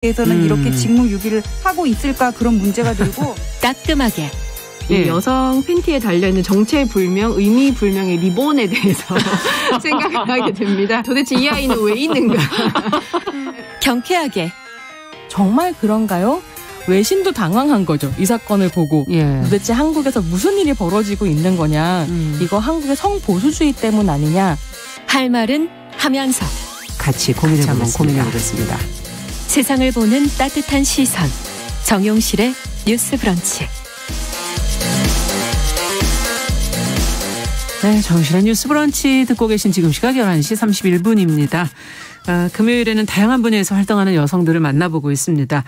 에서는 이렇게 직무유기를 하고 있을까 그런 문제가 들고 따끔하게 이 여성 팬티에 달려있는 정체불명, 의미불명의 리본에 대해서 생각을 하게 됩니다. 도대체 이 아이는 왜 있는가? 경쾌하게 정말 그런가요? 외신도 당황한 거죠. 이 사건을 보고. 도대체 한국에서 무슨 일이 벌어지고 있는 거냐. 이거 한국의 성보수주의 때문 아니냐. 할 말은 하면서 같이 고민해보겠습니다. 세상을 보는 따뜻한 시선 정용실의 뉴스 브런치. 네, 정용실의 뉴스 브런치 듣고 계신 지금 시각 11시 31분입니다. 금요일에는 다양한 분야에서 활동하는 여성들을 만나보고 있습니다.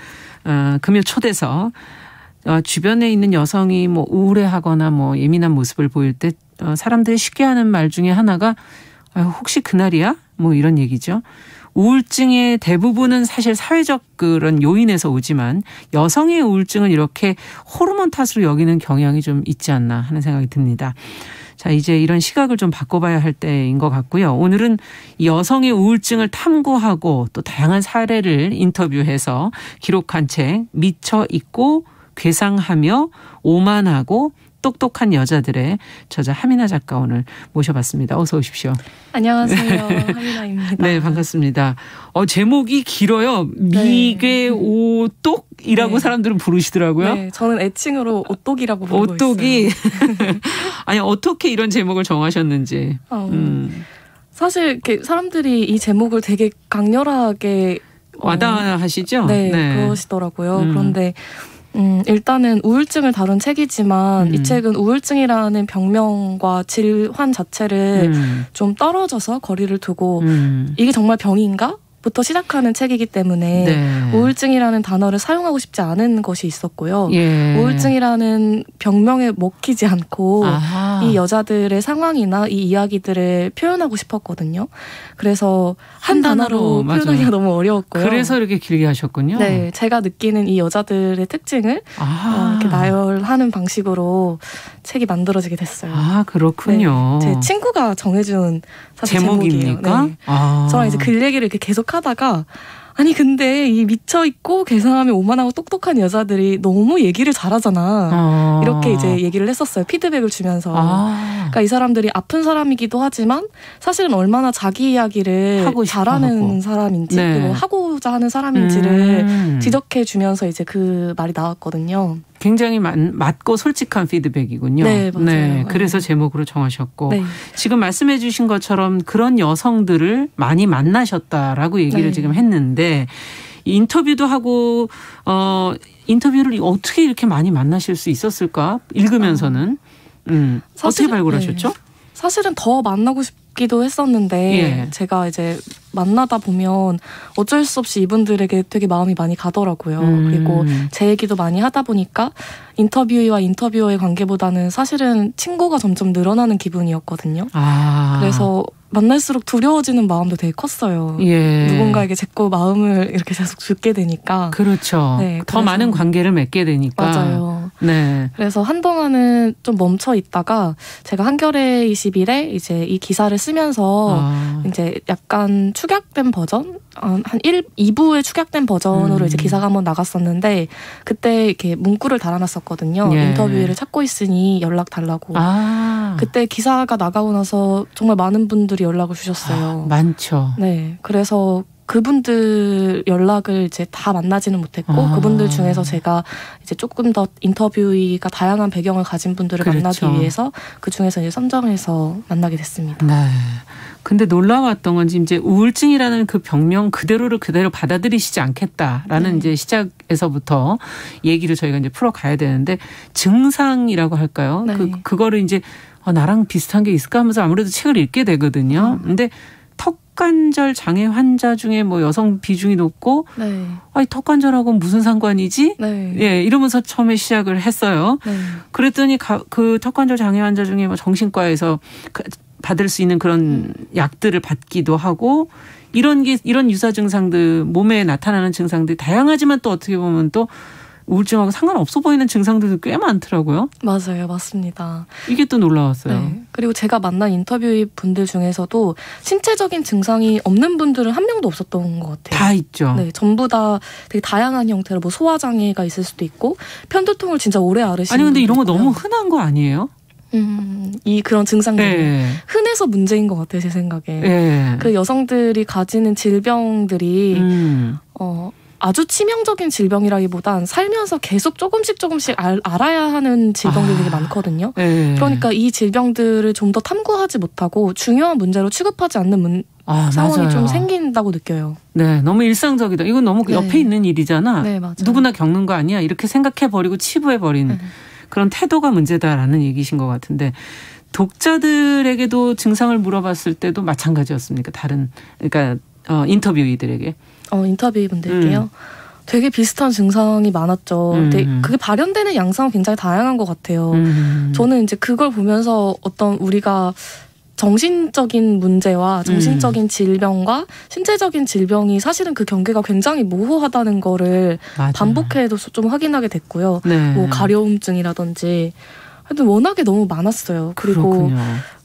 금요 초대서 주변에 있는 여성이 뭐 우울해하거나 뭐 예민한 모습을 보일 때 사람들이 쉽게 하는 말 중에 하나가 혹시 그날이야? 뭐 이런 얘기죠. 우울증의 대부분은 사실 사회적 그런 요인에서 오지만 여성의 우울증은 이렇게 호르몬 탓으로 여기는 경향이 좀 있지 않나 하는 생각이 듭니다. 자, 이제 이런 시각을 좀 바꿔봐야 할 때인 것 같고요. 오늘은 여성의 우울증을 탐구하고 또 다양한 사례를 인터뷰해서 기록한 책 미쳐 있고 괴상하며 오만하고 똑똑한 여자들의 저자 하미나 작가 오늘 모셔봤습니다. 어서 오십시오. 안녕하세요. 하미나입니다. 네, 반갑습니다. 제목이 길어요. 미괴 오똑이라고 사람들은 부르시더라고요. 네, 저는 애칭으로 오똑이라고 부르고 오똑이. 있어요. 아니, 어떻게 이런 제목을 정하셨는지. 사실 이렇게 사람들이 이 제목을 되게 강렬하게 와닿으시죠? 네, 그러시더라고요. 그런데 일단은 우울증을 다룬 책이지만 이 책은 우울증이라는 병명과 질환 자체를 좀 떨어져서 거리를 두고 이게 정말 병인가? 부터 시작하는 책이기 때문에 우울증이라는 단어를 사용하고 싶지 않은 것이 있었고요. 우울증이라는 병명에 먹히지 않고 이 여자들의 상황이나 이 이야기들을 표현하고 싶었거든요. 그래서 한 단어로 표현하기가 너무 어려웠고요. 그래서 이렇게 길게 하셨군요. 네, 제가 느끼는 이 여자들의 특징을 이렇게 나열하는 방식으로 책이 만들어지게 됐어요. 아, 그렇군요. 네, 제 친구가 정해준 사실 제목입니까? 네. 저랑 이제 글 얘기를 이렇게 계속 하다가 아니 근데 이 미쳐있고 괴상하며 오만하고 똑똑한 여자들이 너무 얘기를 잘하잖아. 이렇게 이제 얘기를 했었어요. 피드백을 주면서. 그러니까 이 사람들이 아픈 사람이기도 하지만 사실은 얼마나 자기 이야기를 잘하는 사람인지 그리고 하고자 하는 사람인지를 지적해 주면서 이제 그 말이 나왔거든요. 굉장히 맞고 솔직한 피드백이군요. 네, 맞아요. 네, 그래서 제목으로 정하셨고 지금 말씀해 주신 것처럼 그런 여성들을 많이 만나셨다라고 얘기를 지금 했는데 인터뷰도 하고 인터뷰를 어떻게 이렇게 많이 만나실 수 있었을까? 읽으면서는 어떻게 발굴하셨죠? 사실은 더 만나고 싶기도 했었는데 제가 이제 만나다 보면 어쩔 수 없이 이분들에게 되게 마음이 많이 가더라고요. 그리고 제 얘기도 많이 하다 보니까 인터뷰와 인터뷰어의 관계보다는 사실은 친구가 점점 늘어나는 기분이었거든요. 그래서 만날수록 두려워지는 마음도 되게 컸어요. 누군가에게 제거 마음을 이렇게 계속 듣게 되니까. 그렇죠. 더 많은 관계를 맺게 되니까. 맞아요. 네. 그래서 한동안은 좀 멈춰 있다가 제가 한겨레 21에 이제 이 기사를 쓰면서 이제 약간 축약된 버전? 한 2부의 축약된 버전으로 이제 기사가 한번 나갔었는데 그때 이렇게 문구를 달아놨었거든요. 인터뷰를 찾고 있으니 연락 달라고. 그때 기사가 나가고 나서 정말 많은 분들이 연락을 주셨어요. 많죠. 네. 그래서 그분들 연락을 이제 다 만나지는 못했고 그분들 중에서 제가 이제 조금 더 인터뷰가 다양한 배경을 가진 분들을 만나기 위해서 그 중에서 이제 선정해서 만나게 됐습니다. 네. 근데 놀라웠던 건 이제 우울증이라는 그 병명 그대로 받아들이시지 않겠다라는 이제 시작에서부터 얘기를 저희가 이제 풀어가야 되는데 증상이라고 할까요? 그거를 이제 나랑 비슷한 게 있을까 하면서 아무래도 책을 읽게 되거든요. 근데 턱관절 장애 환자 중에 뭐 여성 비중이 높고 아니 턱관절하고 무슨 상관이지? 이러면서 처음에 시작을 했어요. 그랬더니 그 턱관절 장애 환자 중에 뭐 정신과에서 받을 수 있는 그런 약들을 받기도 하고 이런 유사 증상들 몸에 나타나는 증상들이 다양하지만 또 어떻게 보면 또 우울증하고 상관없어 보이는 증상들도 꽤 많더라고요. 맞아요. 맞습니다. 이게 또 놀라웠어요. 네. 그리고 제가 만난 인터뷰 분들 중에서도 신체적인 증상이 없는 분들은 한 명도 없었던 것 같아요. 다 있죠. 네, 전부 다 되게 다양한 형태로 뭐 소화장애가 있을 수도 있고 편두통을 진짜 오래 앓으시는 아니 근데 이런 거 있고요. 너무 흔한 거 아니에요? 그런 증상들이 네. 흔해서 문제인 것 같아요, 제 생각에. 네. 그 여성들이 가지는 질병들이 아주 치명적인 질병이라기보단 살면서 계속 조금씩 알아야 하는 질병들이 되게 많거든요. 네. 그러니까 이 질병들을 좀 더 탐구하지 못하고 중요한 문제로 취급하지 않는 상황이 맞아요. 좀 생긴다고 느껴요. 네, 너무 일상적이다. 이건 너무 네. 옆에 있는 일이잖아. 네, 맞아요. 누구나 겪는 거 아니야. 이렇게 생각해버리고 치부해버리는 그런 태도가 문제다라는 얘기신 것 같은데 독자들에게도 증상을 물어봤을 때도 마찬가지였습니까? 그러니까 인터뷰이들에게. 인터뷰분들께요. 되게 비슷한 증상이 많았죠. 근데 그게 발현되는 양상은 굉장히 다양한 것 같아요. 저는 이제 그걸 보면서 어떤 우리가 정신적인 문제와 정신적인 질병과 신체적인 질병이 사실은 그 경계가 굉장히 모호하다는 거를 맞아요. 반복해도 좀 확인하게 됐고요. 네. 뭐 가려움증이라든지 하여튼 워낙에 너무 많았어요. 그리고 그렇군요.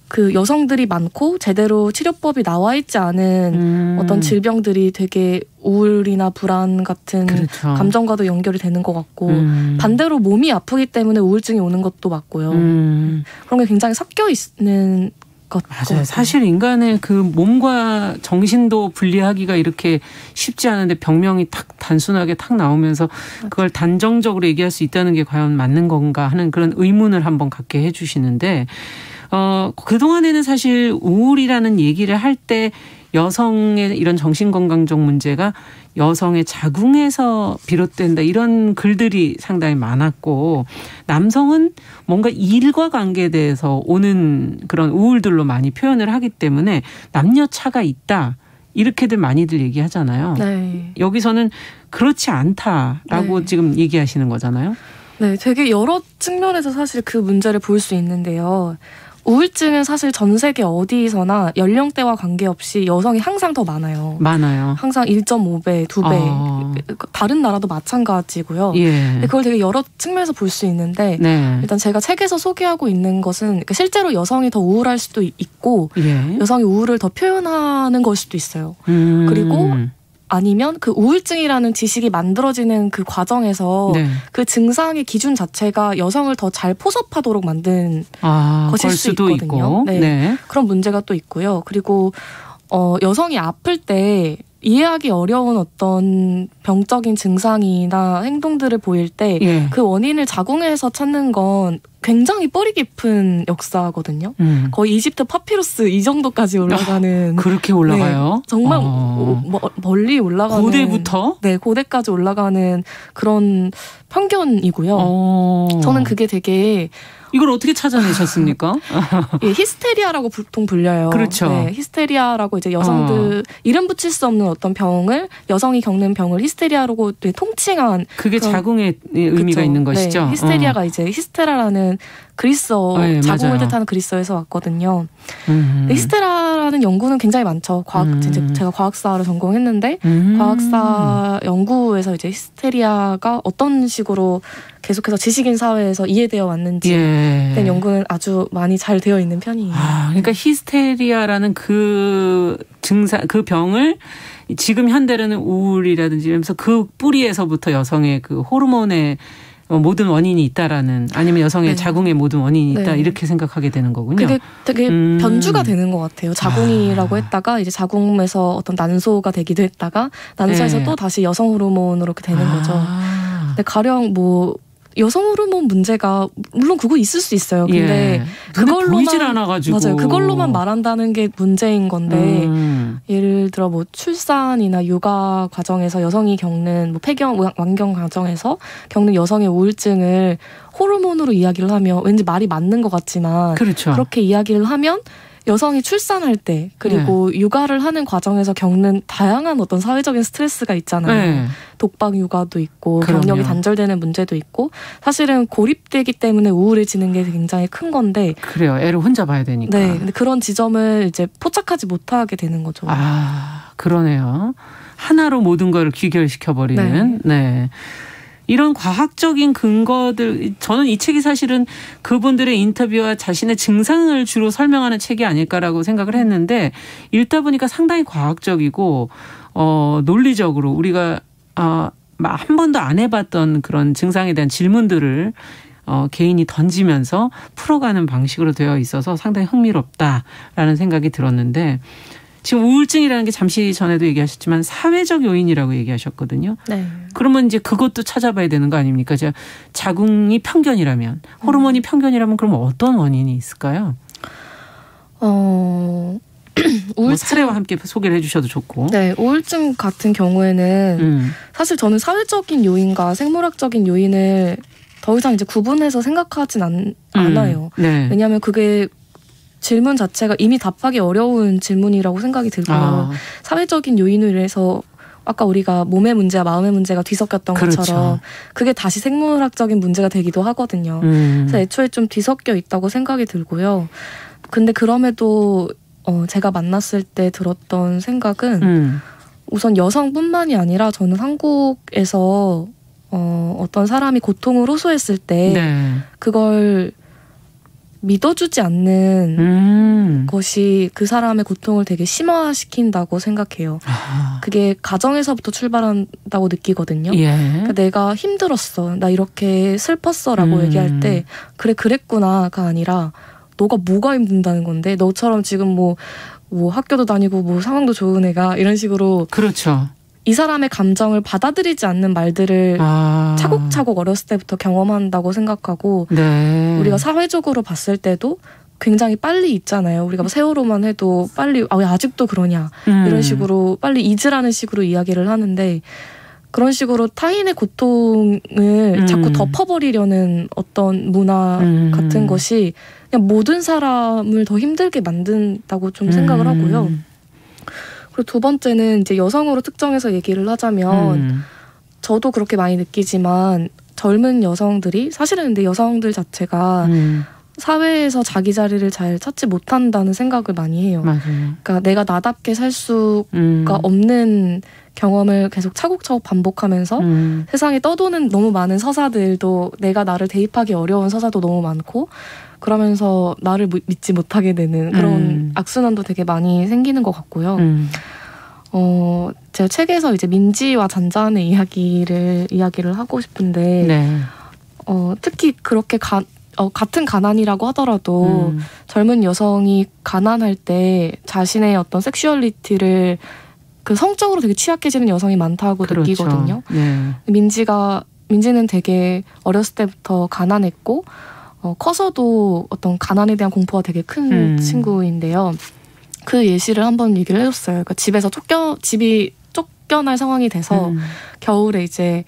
그 여성들이 많고 제대로 치료법이 나와 있지 않은 어떤 질병들이 되게 우울이나 불안 같은 그렇죠. 감정과도 연결이 되는 것 같고 반대로 몸이 아프기 때문에 우울증이 오는 것도 맞고요. 그런 게 굉장히 섞여 있는 것 맞아요. 사실 인간의 그 몸과 정신도 분리하기가 이렇게 쉽지 않은데 병명이 단순하게 나오면서 그걸 단정적으로 얘기할 수 있다는 게 과연 맞는 건가 하는 그런 의문을 한번 갖게 해주시는데 그동안에는 사실 우울이라는 얘기를 할 때 여성의 이런 정신건강적 문제가 여성의 자궁에서 비롯된다 이런 글들이 상당히 많았고 남성은 뭔가 일과 관계돼서 오는 그런 우울들로 많이 표현을 하기 때문에 남녀 차가 있다. 이렇게들 많이들 얘기하잖아요. 네. 여기서는 그렇지 않다라고 네. 지금 얘기하시는 거잖아요. 네, 되게 여러 측면에서 사실 그 문제를 볼 수 있는데요. 우울증은 사실 전 세계 어디서나 연령대와 관계없이 여성이 항상 더 많아요. 항상 1.5배, 2배. 다른 나라도 마찬가지고요. 예. 근데 그걸 되게 여러 측면에서 볼 수 있는데 네. 일단 제가 책에서 소개하고 있는 것은 실제로 여성이 더 우울할 수도 있고 예. 여성이 우울을 더 표현하는 걸 수도 있어요. 그리고 아니면 그 우울증이라는 지식이 만들어지는 그 과정에서 네. 그 증상의 기준 자체가 여성을 더 잘 포섭하도록 만든 것일 수도 있거든요. 있고. 네. 네. 그런 문제가 또 있고요. 그리고 여성이 아플 때 이해하기 어려운 어떤 병적인 증상이나 행동들을 보일 때 그 원인을 자궁에서 찾는 건 굉장히 뿌리 깊은 역사거든요. 거의 이집트 파피루스 이 정도까지 올라가는. 그렇게 올라가요? 네, 정말 멀리 올라가는. 고대부터? 네, 고대까지 올라가는 그런 편견이고요. 저는 그게 되게 이걸 어떻게 찾아내셨습니까? 예, 히스테리아라고 보통 불려요. 그렇죠. 네, 히스테리아라고 이제 여성들 이름 붙일 수 없는 어떤 병을 여성이 겪는 병을 히스테리아라고 되게 통칭한 그게 자궁에 의미가 있는 것이죠. 네, 히스테리아가 이제 히스테라라는 그리스어 네, 자궁을 맞아요. 뜻하는 그리스어에서 왔거든요. 히스테라라는 연구는 굉장히 많죠. 제가 과학사를 전공했는데 과학사 연구에서 이제 히스테리아가 어떤 식으로 계속해서 지식인 사회에서 이해되어 왔는지 된 연구는 아주 많이 잘 되어 있는 편이에요. 그러니까 히스테리아라는 그 증상, 그 병을 지금 현대로는 우울이라든지 이러면서 그 뿌리에서부터 여성의 그 호르몬의 모든 원인이 있다라는 아니면 여성의 자궁의 모든 원인이 있다 이렇게 생각하게 되는 거군요. 그게 되게 변주가 되는 것 같아요. 자궁이라고 했다가 이제 자궁에서 어떤 난소가 되기도 했다가 난소에서 또 다시 여성 호르몬으로 이렇게 되는 거죠. 근데 가령 뭐 여성 호르몬 문제가 물론 그거 있을 수 있어요. 근데 그걸로만 보이질 않아가지고 맞아요. 그걸로만 말한다는 게 문제인 건데 예를 들어 뭐 출산이나 육아 과정에서 여성이 겪는 뭐 폐경 완경 과정에서 겪는 여성의 우울증을 호르몬으로 이야기를 하면 왠지 말이 맞는 것 같지만 그렇죠. 그렇게 이야기를 하면 여성이 출산할 때 그리고 육아를 하는 과정에서 겪는 다양한 어떤 사회적인 스트레스가 있잖아요. 독박 육아도 있고 경력이 단절되는 문제도 있고 사실은 고립되기 때문에 우울해지는 게 굉장히 큰 건데 그래요. 애를 혼자 봐야 되니까. 네, 근데 그런 지점을 이제 포착하지 못하게 되는 거죠. 그러네요. 하나로 모든 걸 귀결시켜버리는. 네. 이런 과학적인 근거들, 저는 이 책이 사실은 그분들의 인터뷰와 자신의 증상을 주로 설명하는 책이 아닐까라고 생각을 했는데 읽다 보니까 상당히 과학적이고 논리적으로 우리가 한 번도 안 해봤던 그런 증상에 대한 질문들을 개인이 던지면서 풀어가는 방식으로 되어 있어서 상당히 흥미롭다라는 생각이 들었는데 지금 우울증이라는 게 잠시 전에도 얘기하셨지만 사회적 요인이라고 얘기하셨거든요. 네. 그러면 이제 그것도 찾아봐야 되는 거 아닙니까? 자궁이 편견이라면, 호르몬이 편견이라면 그럼 어떤 원인이 있을까요? 우울증 사례와 함께 소개를 해주셔도 좋고. 네, 우울증 같은 경우에는 사실 저는 사회적인 요인과 생물학적인 요인을 더 이상 이제 구분해서 생각하진 않아요. 네. 왜냐하면 그게 질문 자체가 이미 답하기 어려운 질문이라고 생각이 들고요. 사회적인 요인으로 해서 아까 우리가 몸의 문제와 마음의 문제가 뒤섞였던 그렇죠. 것처럼 그게 다시 생물학적인 문제가 되기도 하거든요. 그래서 애초에 좀 뒤섞여 있다고 생각이 들고요. 근데 그럼에도 제가 만났을 때 들었던 생각은 우선 여성뿐만이 아니라 저는 한국에서 어떤 사람이 고통을 호소했을 때 네. 그걸 믿어주지 않는 것이 그 사람의 고통을 되게 심화시킨다고 생각해요. 그게 가정에서부터 출발한다고 느끼거든요. 예. 그러니까 내가 힘들었어, 나 이렇게 슬펐어 라고 얘기할 때 그래 그랬구나가 아니라 너가 뭐가 힘든다는 건데 너처럼 지금 뭐 학교도 다니고 뭐 상황도 좋은 애가 이런 식으로 그렇죠. 이 사람의 감정을 받아들이지 않는 말들을 차곡차곡 어렸을 때부터 경험한다고 생각하고 네. 우리가 사회적으로 봤을 때도 굉장히 빨리 잊잖아요. 우리가 뭐 세월호만 해도 빨리 왜 아직도 그러냐 이런 식으로 빨리 잊으라는 식으로 이야기를 하는데 그런 식으로 타인의 고통을 자꾸 덮어버리려는 어떤 문화 같은 것이 그냥 모든 사람을 더 힘들게 만든다고 좀 생각을 하고요. 그리고 두 번째는 이제 여성으로 특정해서 얘기를 하자면 저도 그렇게 많이 느끼지만 젊은 여성들이 사실은 근데 여성들 자체가 사회에서 자기 자리를 잘 찾지 못한다는 생각을 많이 해요. 맞아요. 그러니까 내가 나답게 살 수가 없는 경험을 계속 차곡차곡 반복하면서 세상에 떠도는 너무 많은 서사들도 내가 나를 대입하기 어려운 서사도 너무 많고 그러면서 나를 믿지 못하게 되는 그런 악순환도 되게 많이 생기는 것 같고요. 제가 책에서 이제 민지와 잔잔의 이야기를 하고 싶은데 네. 특히 그렇게 같은 가난이라고 하더라도 젊은 여성이 가난할 때 자신의 어떤 섹슈얼리티를 그 성적으로 되게 취약해지는 여성이 많다고 그렇죠. 느끼거든요. 네. 민지는 되게 어렸을 때부터 가난했고 커서도 어떤 가난에 대한 공포가 되게 큰 친구인데요. 그 예시를 한번 얘기를 해줬어요. 그러니까 집에서 집이 쫓겨날 상황이 돼서 겨울에 이제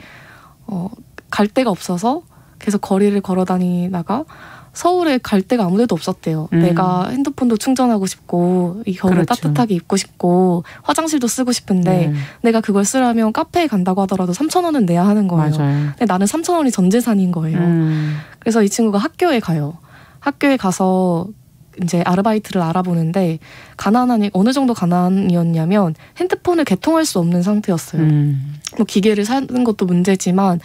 갈 데가 없어서 계속 거리를 걸어 다니다가 서울에 갈 데가 아무 데도 없었대요. 내가 핸드폰도 충전하고 싶고 이 겨울에 그렇죠. 따뜻하게 입고 싶고 화장실도 쓰고 싶은데 내가 그걸 쓰려면 카페에 간다고 하더라도 3,000원은 내야 하는 거예요. 맞아요. 근데 나는 3,000원이 전 재산인 거예요. 그래서 이 친구가 학교에 가요. 학교에 가서 이제 아르바이트를 알아보는데 어느 정도 가난이었냐면 핸드폰을 개통할 수 없는 상태였어요. 뭐 기계를 사는 것도 문제지만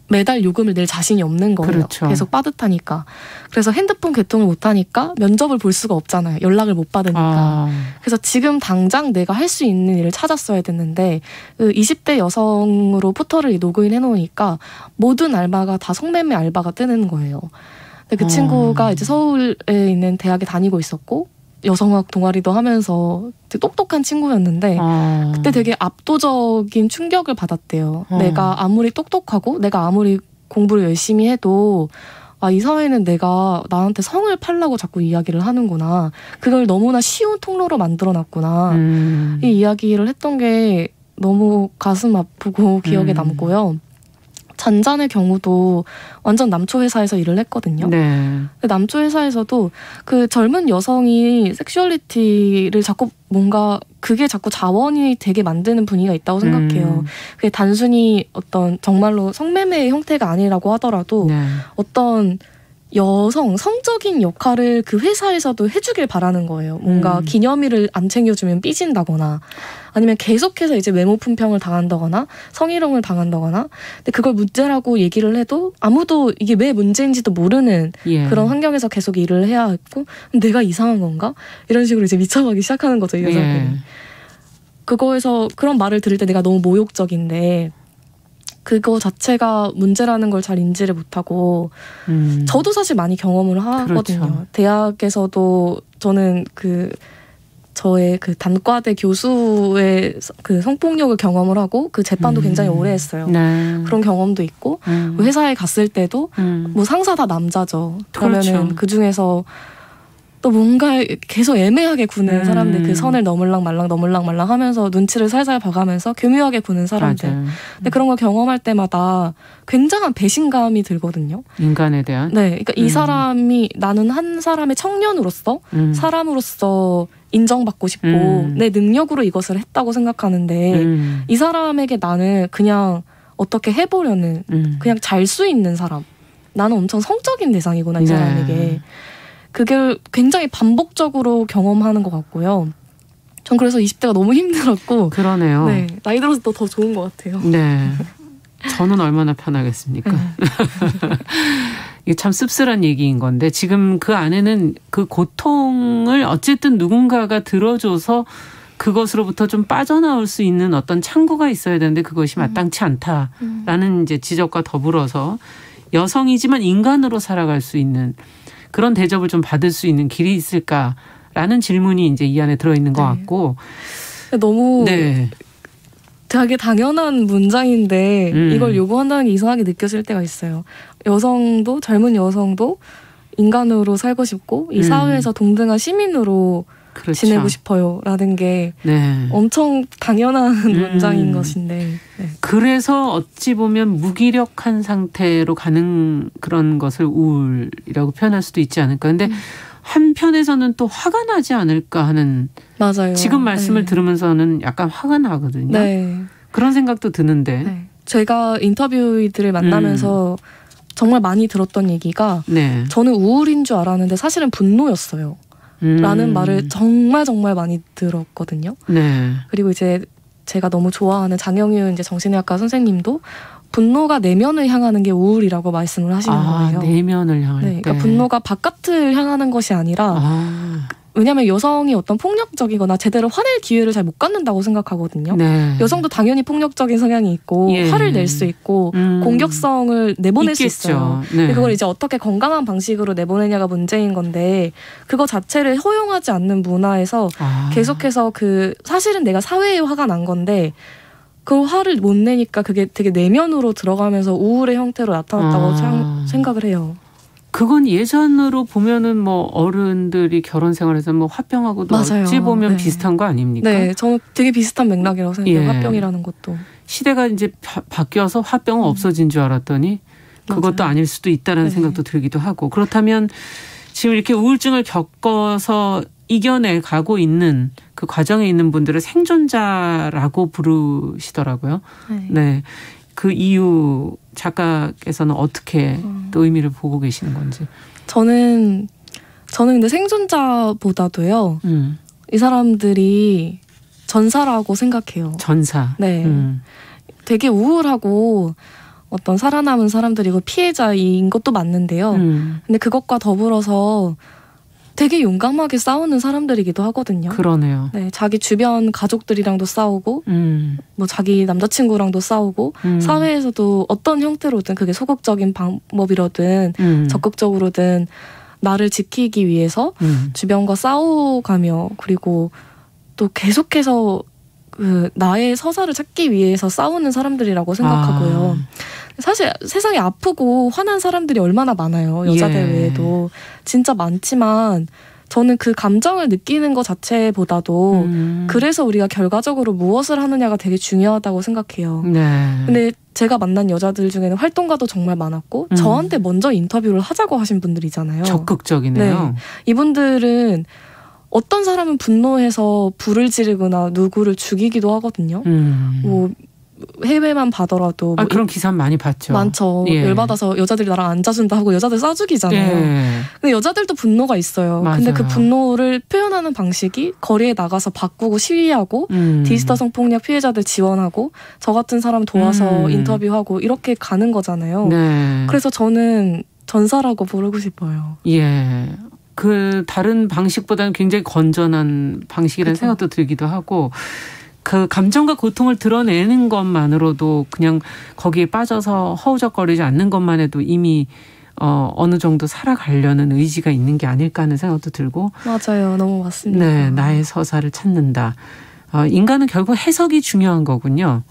매달 요금을 낼 자신이 없는 거예요. 그렇죠. 계속 빠듯하니까. 그래서 핸드폰 개통을 못하니까 면접을 볼 수가 없잖아요. 연락을 못 받으니까. 그래서 지금 당장 내가 할 수 있는 일을 찾았어야 됐는데 20대 여성으로 포털을 로그인 해놓으니까 모든 알바가 다 성매매 알바가 뜨는 거예요. 근데 그 친구가 이제 서울에 있는 대학에 다니고 있었고 여성학 동아리도 하면서 되게 똑똑한 친구였는데 그때 되게 압도적인 충격을 받았대요. 내가 아무리 똑똑하고 내가 아무리 공부를 열심히 해도 이 사회는 내가 나한테 성을 팔라고 자꾸 이야기를 하는구나. 그걸 너무나 쉬운 통로로 만들어놨구나. 이 이야기를 했던 게 너무 가슴 아프고 기억에 남고요. 잔잔의 경우도 완전 남초 회사에서 일을 했거든요. 네. 남초 회사에서도 그 젊은 여성이 섹슈얼리티를 자꾸 뭔가 그게 자꾸 자원이 되게 만드는 분위기가 있다고 생각해요. 그게 단순히 어떤 정말로 성매매의 형태가 아니라고 하더라도 네. 어떤 여성 성적인 역할을 그 회사에서도 해주길 바라는 거예요. 뭔가 기념일을 안 챙겨주면 삐진다거나 아니면 계속해서 이제 외모 품평을 당한다거나 성희롱을 당한다거나 근데 그걸 문제라고 얘기를 해도 아무도 이게 왜 문제인지도 모르는 그런 환경에서 계속 일을 해야 했고 내가 이상한 건가? 이런 식으로 이제 미쳐가기 시작하는 거죠. 이 여자들이. 그거에서 그런 말을 들을 때 내가 너무 모욕적인데 그거 자체가 문제라는 걸 잘 인지를 못하고 저도 사실 많이 경험을 하거든요. 그렇죠. 대학에서도 저는 저의 그 단과대 교수의 그 성폭력을 경험을 하고 그 재판도 굉장히 오래 했어요. 네. 그런 경험도 있고 회사에 갔을 때도 뭐 상사 다 남자죠. 그러면은 그렇죠. 그 중에서 또 뭔가 계속 애매하게 구는 사람들 그 선을 넘을랑 말랑 하면서 눈치를 살살 봐가면서 교묘하게 구는 사람들. 맞아요. 근데 그런 걸 경험할 때마다 굉장한 배신감이 들거든요. 인간에 대한? 네. 그러니까 이 사람이 나는 한 사람의 청년으로서 사람으로서 인정받고 싶고 내 능력으로 이것을 했다고 생각하는데 이 사람에게 나는 그냥 어떻게 해보려는 그냥 잘 수 있는 사람. 나는 엄청 성적인 대상이구나 이 사람에게. 그게 굉장히 반복적으로 경험하는 것 같고요. 전 그래서 20대가 너무 힘들었고. 그러네요. 네, 나이 들어서 더 좋은 것 같아요. 네. 저는 얼마나 편하겠습니까? 이게 참 씁쓸한 얘기인 건데 지금 그 안에는 그 고통을 어쨌든 누군가가 들어줘서 그것으로부터 좀 빠져나올 수 있는 어떤 창구가 있어야 되는데 그것이 마땅치 않다라는 이제 지적과 더불어서 여성이지만 인간으로 살아갈 수 있는 그런 대접을 좀 받을 수 있는 길이 있을까라는 질문이 이제 이 안에 들어있는 것 같고. 너무 되게 당연한 문장인데 이걸 요구한다는 게 이상하게 느껴질 때가 있어요. 여성도 젊은 여성도 인간으로 살고 싶고 이 사회에서 동등한 시민으로 그렇죠. 지내고 싶어요 라는 게 엄청 당연한 문장인 것인데 그래서 어찌 보면 무기력한 상태로 가는 그런 것을 우울이라고 표현할 수도 있지 않을까. 근데 한편에서는 또 화가 나지 않을까 하는 맞아요. 지금 말씀을 들으면서는 약간 화가 나거든요. 그런 생각도 드는데 제가 인터뷰이들을 만나면서 정말 많이 들었던 얘기가 저는 우울인 줄 알았는데 사실은 분노였어요. 라는 말을 정말 많이 들었거든요. 그리고 이제 제가 너무 좋아하는 장영윤 이제 정신의학과 선생님도 분노가 내면을 향하는 게 우울이라고 말씀을 하시는 거예요. 내면을 향할 때. 그러니까 분노가 바깥을 향하는 것이 아니라 왜냐하면 여성이 어떤 폭력적이거나 제대로 화낼 기회를 잘 못 갖는다고 생각하거든요. 여성도 당연히 폭력적인 성향이 있고 화를 낼 수 있고 공격성을 내보낼 있겠죠. 수 있어요. 근데 그걸 이제 어떻게 건강한 방식으로 내보내냐가 문제인 건데 그거 자체를 허용하지 않는 문화에서 계속해서 사실은 내가 사회에 화가 난 건데 그 화를 못 내니까 그게 되게 내면으로 들어가면서 우울의 형태로 나타났다고 생각을 해요. 그건 예전으로 보면은 뭐 어른들이 결혼 생활에서 뭐 화병하고도 어찌 보면 비슷한 거 아닙니까? 네, 저는 되게 비슷한 맥락이라고 생각해요. 화병이라는 것도. 시대가 이제 바뀌어서 화병은 없어진 줄 알았더니 그것도 아닐 수도 있다는 생각도 들기도 하고 그렇다면 지금 이렇게 우울증을 겪어서 이겨내 가고 있는 그 과정에 있는 분들을 생존자라고 부르시더라고요. 그 이유 작가께서는 어떻게 또 의미를 보고 계시는 건지. 저는 근데 생존자보다도요. 이 사람들이 전사라고 생각해요. 전사. 네. 되게 우울하고 어떤 살아남은 사람들이고 피해자인 것도 맞는데요. 근데 그것과 더불어서 되게 용감하게 싸우는 사람들이기도 하거든요. 그러네요. 네, 자기 주변 가족들이랑도 싸우고, 뭐 자기 남자친구랑도 싸우고, 사회에서도 어떤 형태로든 그게 소극적인 방법이로든 적극적으로든 나를 지키기 위해서 주변과 싸워가며 그리고 또 계속해서 나의 서사를 찾기 위해서 싸우는 사람들이라고 생각하고요. 사실 세상에 아프고 화난 사람들이 얼마나 많아요. 여자들 외에도. 진짜 많지만 저는 그 감정을 느끼는 것 자체보다도 그래서 우리가 결과적으로 무엇을 하느냐가 되게 중요하다고 생각해요. 근데 제가 만난 여자들 중에는 활동가도 정말 많았고 저한테 먼저 인터뷰를 하자고 하신 분들이잖아요. 적극적이네요. 이분들은 어떤 사람은 분노해서 불을 지르거나 누구를 죽이기도 하거든요. 뭐 해외만 봐더라도 뭐 그런 기사 많이 봤죠. 많죠. 예. 열받아서 여자들이 나랑 안 자준다 하고 여자들 싸죽이잖아요. 예. 근데 여자들도 분노가 있어요. 맞아요. 근데 그 분노를 표현하는 방식이 거리에 나가서 바꾸고 시위하고 디지털 성폭력 피해자들 지원하고 저 같은 사람 도와서 인터뷰하고 이렇게 가는 거잖아요. 네. 그래서 저는 전사라고 부르고 싶어요. 예. 그 다른 방식보다는 굉장히 건전한 방식이라는 그쵸. 생각도 들기도 하고 그 감정과 고통을 드러내는 것만으로도 그냥 거기에 빠져서 허우적거리지 않는 것만 해도 이미 어느 정도 살아가려는 의지가 있는 게 아닐까 하는 생각도 들고. 맞아요. 너무 맞습니다. 네, 나의 서사를 찾는다. 인간은 결국 해석이 중요한 거군요.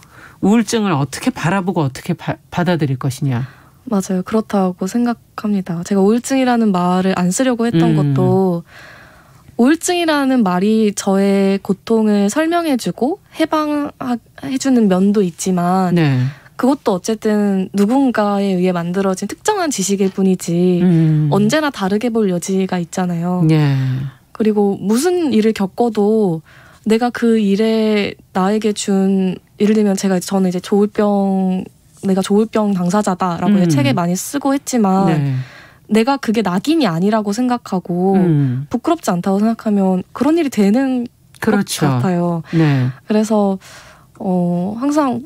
우울증을 어떻게 바라보고 어떻게 받아들일 것이냐. 맞아요. 그렇다고 생각합니다. 제가 우울증이라는 말을 안 쓰려고 했던 것도 우울증이라는 말이 저의 고통을 설명해주고 해방해주는 면도 있지만 네. 그것도 어쨌든 누군가에 의해 만들어진 특정한 지식일 뿐이지 언제나 다르게 볼 여지가 있잖아요. 네. 그리고 무슨 일을 겪어도 내가 그 일에 나에게 준 예를 들면 저는 이제 내가 조울병 당사자다라고 이제 책에 많이 쓰고 했지만 네. 내가 그게 낙인이 아니라고 생각하고 부끄럽지 않다고 생각하면 그런 일이 되는 그렇죠. 것 같아요. 네. 그래서 항상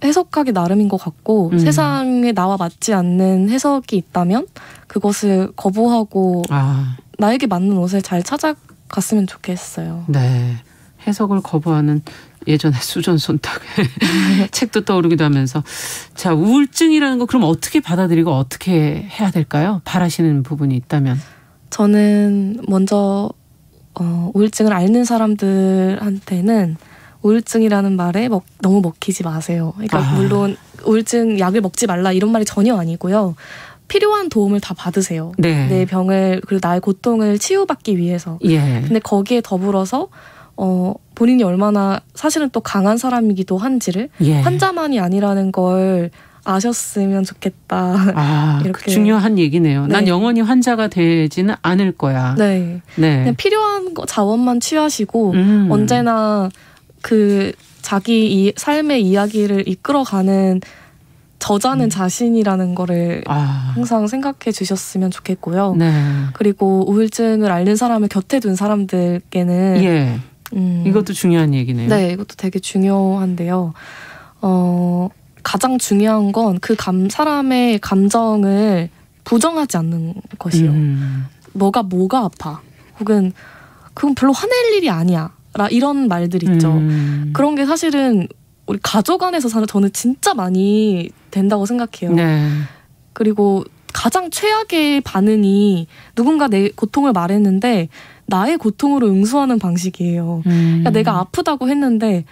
해석하기 나름인 것 같고 세상에 나와 맞지 않는 해석이 있다면 그것을 거부하고 나에게 맞는 옷을 잘 찾아갔으면 좋겠어요. 네. 해석을 거부하는 예전에 수전 손탁 책도 떠오르기도 하면서 자 우울증이라는 거 그럼 어떻게 받아들이고 어떻게 해야 될까요? 바라시는 부분이 있다면. 저는 먼저 우울증을 앓는 사람들한테는 우울증이라는 말에 너무 먹히지 마세요. 그러니까 물론 우울증 약을 먹지 말라 이런 말이 전혀 아니고요. 필요한 도움을 다 받으세요. 네. 내 병을 그리고 나의 고통을 치유받기 위해서. 예. 근데 거기에 더불어서 본인이 얼마나 사실은 또 강한 사람이기도 한지를 환자만이 아니라는 걸 아셨으면 좋겠다. 이렇게 중요한 얘기네요. 네. 난 영원히 환자가 되지는 않을 거야. 네. 그냥 필요한 자원만 취하시고 언제나 그 자기 삶의 이야기를 이끌어가는 저자는 자신이라는 거를 항상 생각해 주셨으면 좋겠고요. 네. 그리고 우울증을 앓는 사람을 곁에 둔 사람들께는 이것도 중요한 얘기네요. 네, 이것도 되게 중요한데요. 가장 중요한 건 그 사람의 감정을 부정하지 않는 것이요. 뭐가 아파. 혹은 그건 별로 화낼 일이 아니야. 이런 말들 있죠. 그런 게 사실은 우리 가족 안에서 저는 진짜 많이 된다고 생각해요. 네. 그리고 가장 최악의 반응이 누군가 내 고통을 말했는데 나의 고통으로 응수하는 방식이에요. 그러니까 내가 아프다고 했는데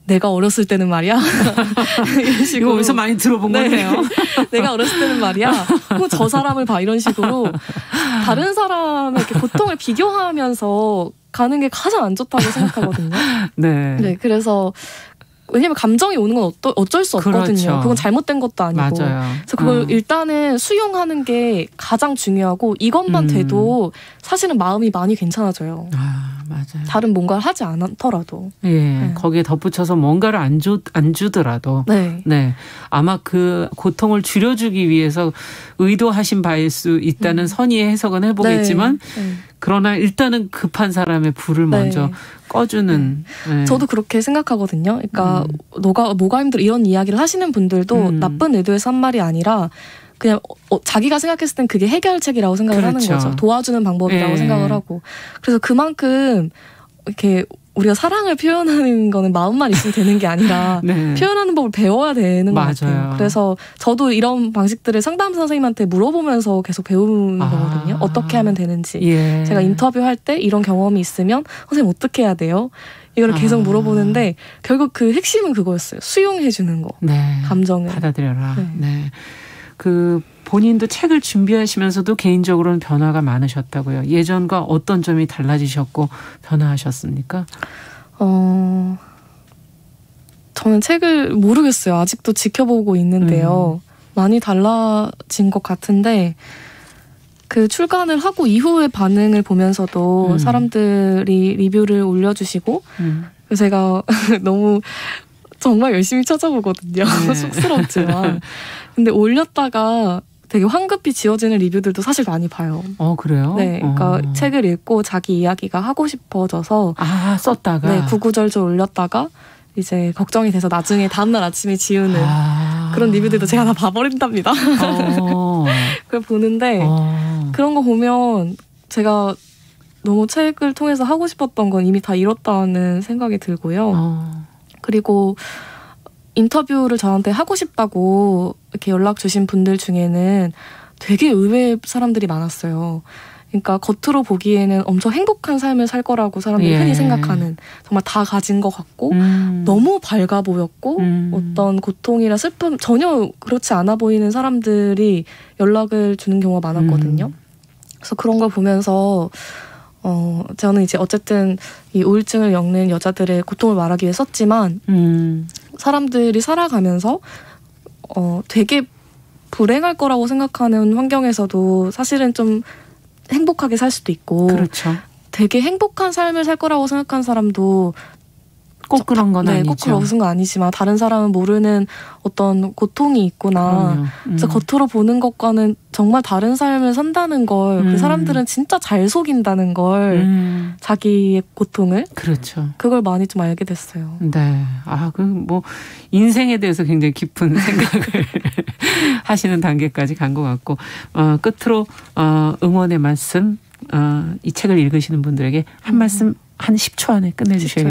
내가 어렸을 때는 말이야. 이런 식으로. 이거 어디서 많이 들어본 거네요. 내가 어렸을 때는 말이야. 저 사람을 봐 이런 식으로 다른 사람의 이렇게 고통을 비교하면서 가는 게 가장 안 좋다고 생각하거든요. 네, 그래서 왜냐면 감정이 오는 건 어쩔 수 없거든요. 그렇죠. 그건 잘못된 것도 아니고. 맞아요. 그래서 그걸 일단은 수용하는 게 가장 중요하고 이것만 돼도 사실은 마음이 많이 괜찮아져요. 맞아요. 다른 뭔가를 하지 않더라도. 거기에 덧붙여서 뭔가를 안 주더라도. 네. 아마 그 고통을 줄여주기 위해서 의도하신 바일 수 있다는 선의의 해석은 해보겠지만 그러나 일단은 급한 사람의 불을 먼저 꺼주는. 저도 그렇게 생각하거든요. 그러니까 뭐가 힘들어 이런 이야기를 하시는 분들도 나쁜 의도에서 한 말이 아니라 그냥 자기가 생각했을 땐 그게 해결책이라고 생각을 하는 거죠. 도와주는 방법이라고 생각을 하고. 그래서 그만큼 이렇게 우리가 사랑을 표현하는 거는 마음만 있으면 되는 게 아니라 표현하는 법을 배워야 되는 것 같아요. 그래서 저도 이런 방식들을 상담 선생님한테 물어보면서 계속 배우는 거거든요. 어떻게 하면 되는지. 제가 인터뷰할 때 이런 경험이 있으면 선생님 어떻게 해야 돼요? 이걸 계속 물어보는데 결국 그 핵심은 그거였어요. 수용해 주는 거. 감정을. 받아들여라. 그 본인도 책을 준비하시면서도 개인적으로는 변화가 많으셨다고요. 예전과 어떤 점이 달라지셨고 변화하셨습니까? 저는 책을 모르겠어요. 아직도 지켜보고 있는데요. 많이 달라진 것 같은데 그 출간을 하고 이후의 반응을 보면서도 사람들이 리뷰를 올려주시고 그래서 제가 너무 정말 열심히 찾아보거든요. 네. 쑥스럽지만. 근데 올렸다가 되게 황급히 지워지는 리뷰들도 사실 많이 봐요. 그래요? 네, 그러니까 책을 읽고 자기 이야기가 하고 싶어져서 썼다가 네, 구구절절 올렸다가 이제 걱정이 돼서 나중에 다음날 아침에 지우는 그런 리뷰들도 제가 다 봐버린답니다. 그걸 보는데 그런 거 보면 제가 너무 책을 통해서 하고 싶었던 건 이미 다 이뤘다는 생각이 들고요. 그리고 인터뷰를 저한테 하고 싶다고 이렇게 연락 주신 분들 중에는 되게 의외의 사람들이 많았어요. 그러니까 겉으로 보기에는 엄청 행복한 삶을 살 거라고 사람들이 흔히 생각하는 정말 다 가진 것 같고 너무 밝아 보였고 어떤 고통이나 슬픔 전혀 그렇지 않아 보이는 사람들이 연락을 주는 경우가 많았거든요. 그래서 그런 걸 보면서 저는 이제 어쨌든 이 우울증을 겪는 여자들의 고통을 말하기 위해 썼지만 사람들이 살아가면서 되게 불행할 거라고 생각하는 환경에서도 사실은 좀 행복하게 살 수도 있고 그렇죠. 되게 행복한 삶을 살 거라고 생각하는 사람도 꼭 그런 건 아니죠. 꼭 그런 건 아니지만 다른 사람은 모르는 어떤 고통이 있구나. 그래서 겉으로 보는 것과는 정말 다른 삶을 산다는 걸 그 사람들은 진짜 잘 속인다는 걸 자기의 고통을 그렇죠. 그걸 많이 좀 알게 됐어요. 네. 인생에 대해서 굉장히 깊은 생각을 하시는 단계까지 간 것 같고 끝으로 응원의 말씀 이 책을 읽으시는 분들에게 한 말씀 한 10초 안에 끝내주셔야겠습니다.